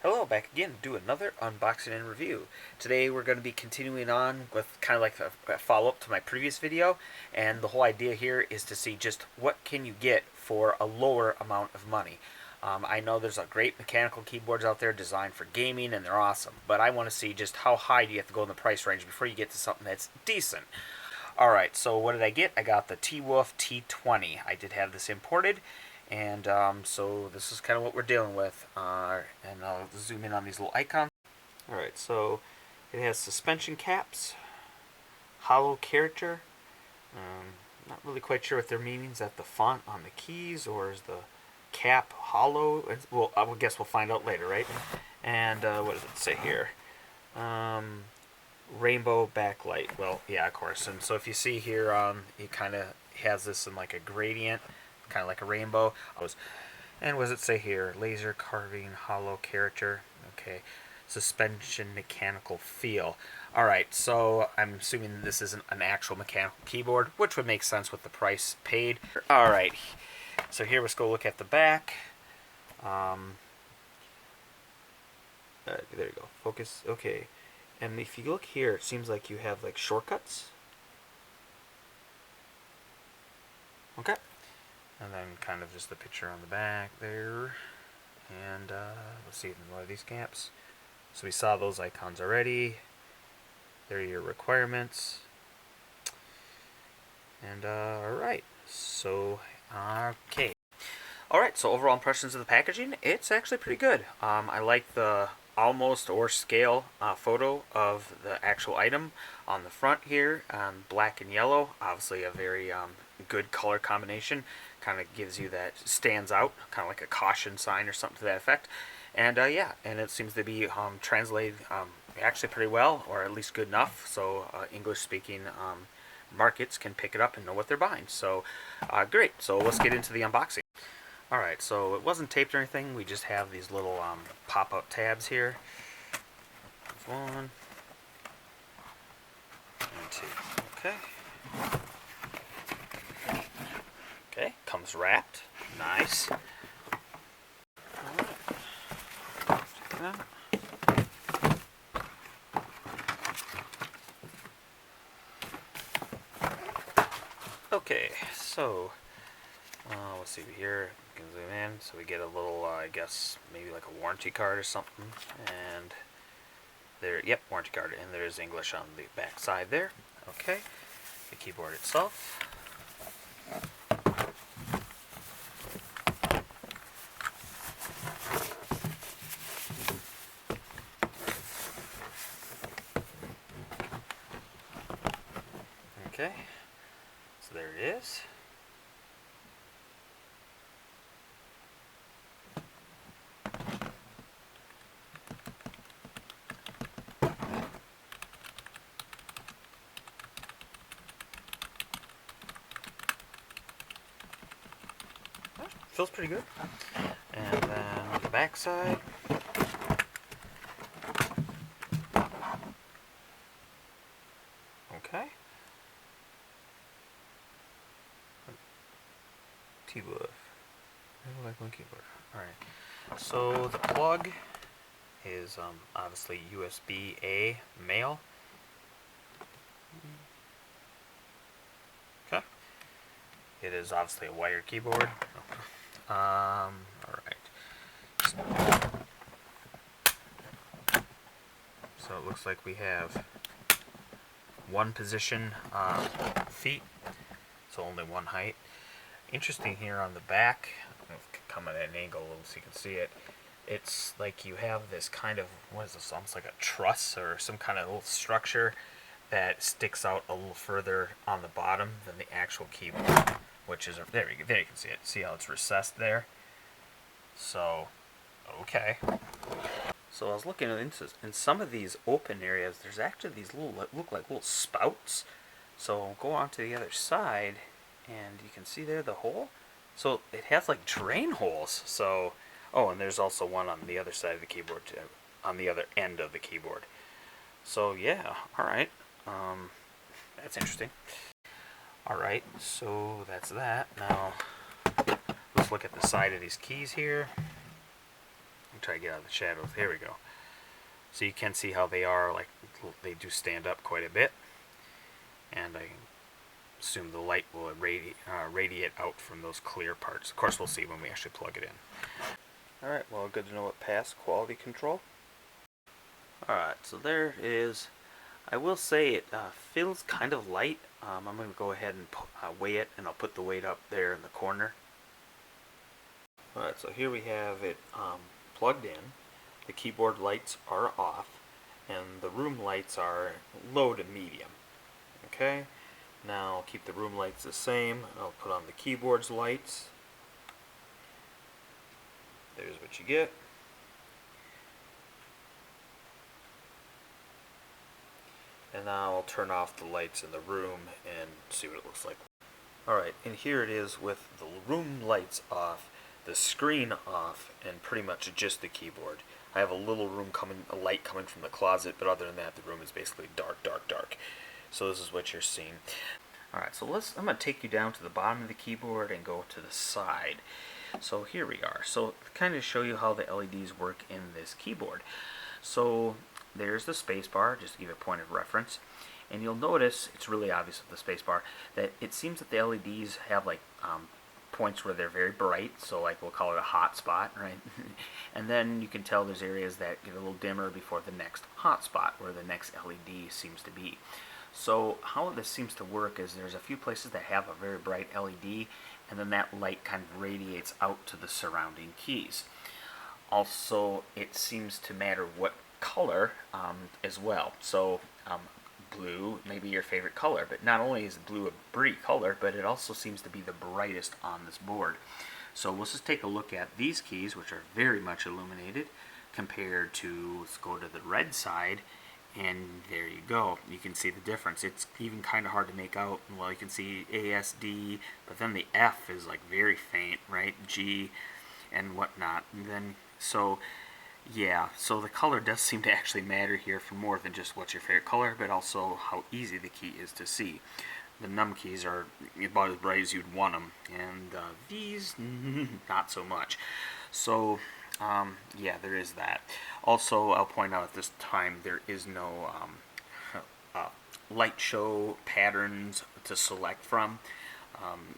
Hello, back again to do another unboxing and review. Today we're going to be continuing on with kind of like a follow-up to my previous video, and the whole idea here is to see just what can you get for a lower amount of money. I know there's a great mechanical keyboards out there designed for gaming and they're awesome, but I want to see just how high do you have to go in the price range before you get to something that's decent. Alright, so what did I get? I got the T20. I did have this imported. And so this is kind of what we're dealing with. And I'll zoom in on these little icons. Alright, so it has suspension caps, hollow character. Not really quite sure what their meaning is. That the font on the keys, or is the cap hollow? Well, I guess we'll find out later, right? And what does it say here? Rainbow backlight. Well, yeah, of course. And so if you see here, it kind of has this in like a gradient, kind of like a rainbow. And what does it say here? Laser carving, hollow character. Okay. Suspension mechanical feel. Alright, so I'm assuming this isn't an actual mechanical keyboard, which would make sense with the price paid. Alright, so here let's go look at the back. There you go. Focus. Okay. And if you look here, it seems like you have like shortcuts. Okay. And then kind of just the picture on the back there. And let's see, what are these caps? So we saw those icons already. There are your requirements. And alright. So, okay. Alright, so overall impressions of the packaging, it's actually pretty good. I like the almost or scale photo of the actual item on the front here, black and yellow. Obviously a very good color combination. Kind of gives you that, stands out, kind of like a caution sign or something to that effect. And yeah, and it seems to be translated actually pretty well, or at least good enough, so English speaking markets can pick it up and know what they're buying. So great, so let's get into the unboxing. Alright, so it wasn't taped or anything, we just have these little pop-up tabs here. There's one. And two. Okay. Okay, comes wrapped. Nice. Alright. Okay, so let's see here. We can zoom in. So we get a little, I guess, maybe like a warranty card or something. And there, yep, warranty card. And there's English on the back side there. Okay, the keyboard itself. Okay, so there it is. Feels pretty good. And then the back side. Okay. Keyboard. I like my keyboard. Alright. So the plug is obviously USB-A male. Okay. It is obviously a wired keyboard. Alright. So it looks like we have one position feet, so only one height. Interesting here on the back, I'll come at an angle so you can see it. It's like you have this kind of, what is this, almost like a truss or some kind of little structure that sticks out a little further on the bottom than the actual keyboard, which is, there you can see it. See how it's recessed there? So, okay. So I was looking into, in some of these open areas, there's actually these little, look like little spouts. So go on to the other side, and you can see there the hole. So it has like drain holes. So, oh, and there's also one on the other side of the keyboard too, on the other end of the keyboard. So yeah, all right. That's interesting. All right, so that's that. Now let's look at the side of these keys here. try to get out of the shadows. Here we go. So you can see how they are, like, they do stand up quite a bit. And I assume the light will radiate out from those clear parts. Of course, we'll see when we actually plug it in. Alright, well, good to know it passed quality control. Alright, so there is, I will say it feels kind of light. I'm going to go ahead and weigh it, and I'll put the weight up there in the corner. Alright, so here we have it plugged in. The keyboard lights are off, and the room lights are low to medium. Okay, now I'll keep the room lights the same. I'll put on the keyboard's lights. There's what you get. And now I'll turn off the lights in the room and see what it looks like. Alright, and here it is with the room lights off, the screen off, and pretty much just the keyboard. I have a little a light coming from the closet, but other than that, the room is basically dark, dark, dark. So this is what you're seeing. Alright, so I'm going to take you down to the bottom of the keyboard and go to the side. So here we are. So to kind of show you how the LEDs work in this keyboard. So there's the space bar, just to give you a point of reference. And you'll notice, it's really obvious with the space bar, that it seems that the LEDs have like points where they're very bright, so like we'll call it a hot spot, right? And then you can tell there's areas that get a little dimmer before the next hot spot, where the next LED seems to be. So how this seems to work is there's a few places that have a very bright LED, and then that light kind of radiates out to the surrounding keys. Also, it seems to matter what color as well. So blue may be your favorite color, but not only is blue a pretty color, but it also seems to be the brightest on this board. So let's just take a look at these keys, which are very much illuminated, compared to, let's go to the red side, and there you go. You can see the difference. It's even kind of hard to make out. Well, you can see A, S, D, but then the F is like very faint, right? G and whatnot. And then, so yeah, so the color does seem to actually matter here for more than just what's your favorite color, but also how easy the key is to see. The num keys are about as bright as you'd want them, and these, not so much. So, yeah, there is that. Also, I'll point out at this time there is no light show patterns to select from.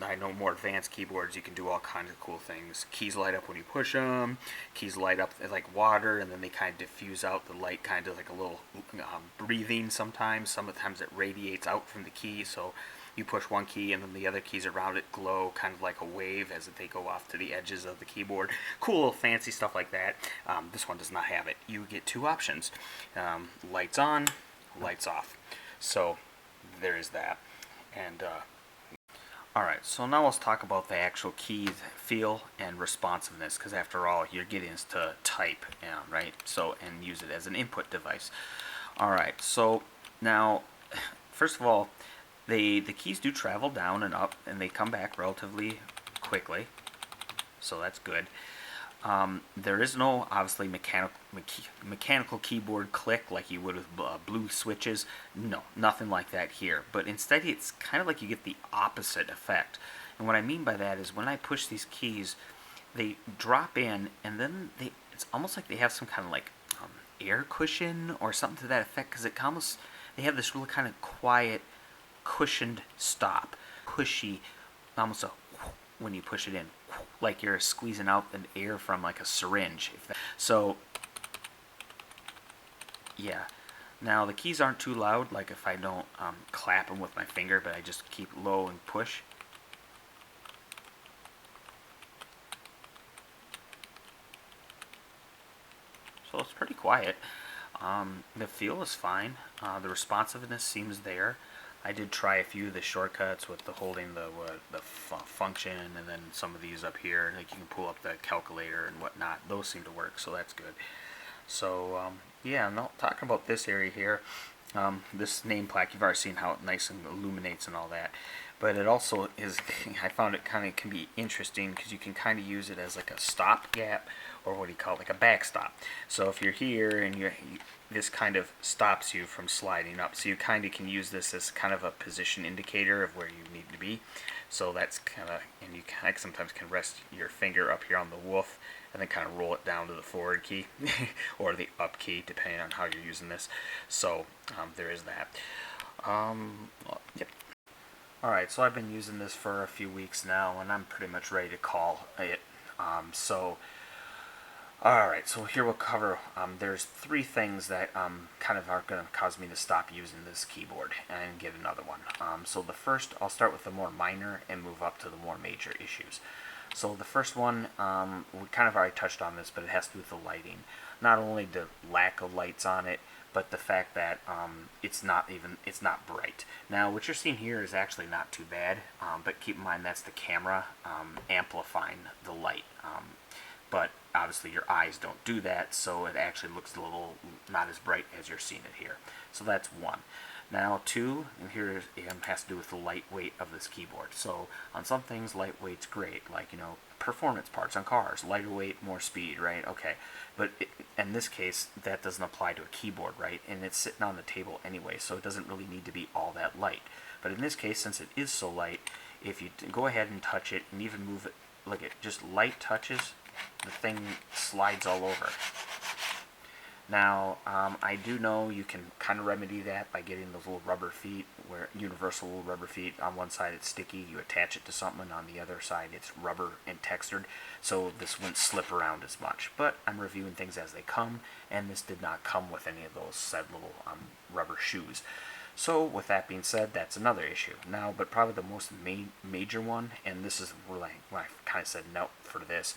I know more advanced keyboards, you can do all kinds of cool things. Keys light up when you push them, keys light up like water, and then they kind of diffuse out the light, kind of like a little breathing sometimes. Sometimes it radiates out from the key, so you push one key and then the other keys around it glow kind of like a wave as they go off to the edges of the keyboard. Cool little fancy stuff like that. This one does not have it. You get two options. Lights on, lights off. So there is that. And alright, so now let's talk about the actual key feel and responsiveness, because after all, you're getting us to type, right? So, and use it as an input device. Alright, so now, first of all, the keys do travel down and up, and they come back relatively quickly, so that's good. There is no, obviously, mechanical keyboard click like you would with blue switches. No, nothing like that here. But instead, it's kind of like you get the opposite effect. And what I mean by that is when I push these keys, they drop in, and then it's almost like they have some kind of like air cushion or something to that effect, because it almost, they have this really kind of quiet, cushioned stop. Pushy, almost a when you push it in, like you're squeezing out an air from like a syringe. So yeah, now the keys aren't too loud, like if I don't clap them with my finger, but I just keep low and push. So it's pretty quiet. The feel is fine. The responsiveness seems there. I did try a few of the shortcuts with the holding the function, and then some of these up here, like you can pull up the calculator and whatnot. Those seem to work, so that's good. So yeah, now talking about this area here, this name plaque, you've already seen how it nice and illuminates and all that. But it also is, I found it kind of can be interesting because you can kind of use it as like a stopgap, or what do you call it, like a backstop. So if you're here and this kind of stops you from sliding up. So you kind of can use this as kind of a position indicator of where you need to be. So that's kind of, and you sometimes can rest your finger up here on the wolf and then kind of roll it down to the forward key or the up key, depending on how you're using this. So there is that. Yep. Alright, so I've been using this for a few weeks now, and I'm pretty much ready to call it. Alright, so here we'll cover, there's 3 things that kind of are going to cause me to stop using this keyboard and get another one. So the first, I'll start with the more minor and move up to the more major issues. So the first one, we kind of already touched on this, but it has to do with the lighting. Not only the lack of lights on it, but the fact that it's not bright. Now, what you're seeing here is actually not too bad, but keep in mind that's the camera amplifying the light. But obviously your eyes don't do that, so it actually looks a little not as bright as you're seeing it here. So that's 1. Now 2, and here has to do with the lightweight of this keyboard. So on some things, lightweight's great, like, you know, performance parts on cars, lighter weight, more speed, right? Okay, but in this case, that doesn't apply to a keyboard, right? And it's sitting on the table anyway, so it doesn't really need to be all that light. But in this case, since it is so light, if you go ahead and touch it and even move it, look at just light touches, the thing slides all over. Now, I do know you can kind of remedy that by getting those little rubber feet, where universal little rubber feet. On one side it's sticky, you attach it to something, and on the other side it's rubber and textured, so this wouldn't slip around as much. But I'm reviewing things as they come, and this did not come with any of those said little rubber shoes. So with that being said, that's another issue. Now, but probably the most major one, and this is where I kind of said no for this,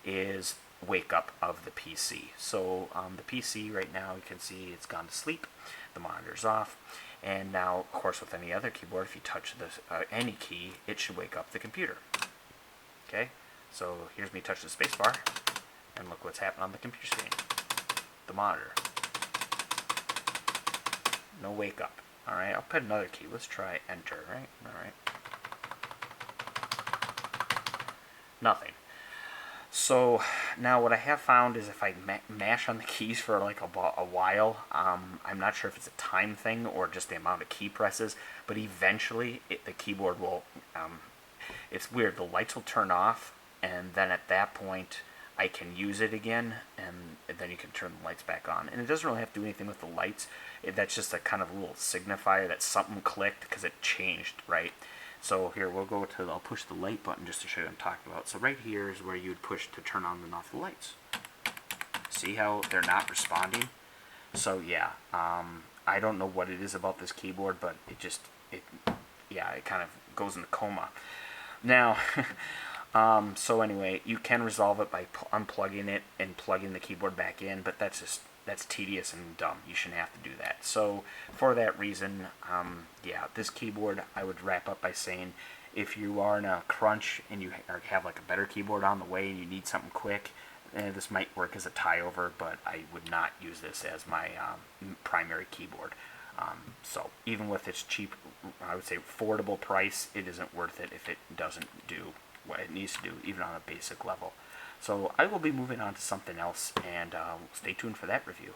is wake up of the PC. So the PC right now, you can see it's gone to sleep, the monitor's off, and now of course with any other keyboard, if you touch this any key, it should wake up the computer. Okay, so here's me touch the spacebar, and look what's happening on the computer screen, the monitor. No wake up. Alright, I'll put another key. Let's try enter, right? Alright. Nothing. So now what I have found is if I mash on the keys for like a while, I'm not sure if it's a time thing or just the amount of key presses, but eventually the keyboard will, it's weird, the lights will turn off, and then at that point I can use it again, and then you can turn the lights back on. And it doesn't really have to do anything with the lights. That's just a kind of little signifier that something clicked because it changed, right? So here we'll go to, I'll push the light button just to show you what I'm talking about. So right here is where you would push to turn on and off the lights. See how they're not responding? So yeah, I don't know what it is about this keyboard, but it kind of goes into coma. Now, so anyway, you can resolve it by unplugging it and plugging the keyboard back in, but that's tedious and dumb. You shouldn't have to do that. So for that reason, yeah, this keyboard, I would wrap up by saying, if you are in a crunch and you have like a better keyboard on the way and you need something quick, this might work as a tie-over, but I would not use this as my primary keyboard. So even with its cheap, I would say affordable price, it isn't worth it if it doesn't do what it needs to do, even on a basic level. So I will be moving on to something else, and stay tuned for that review.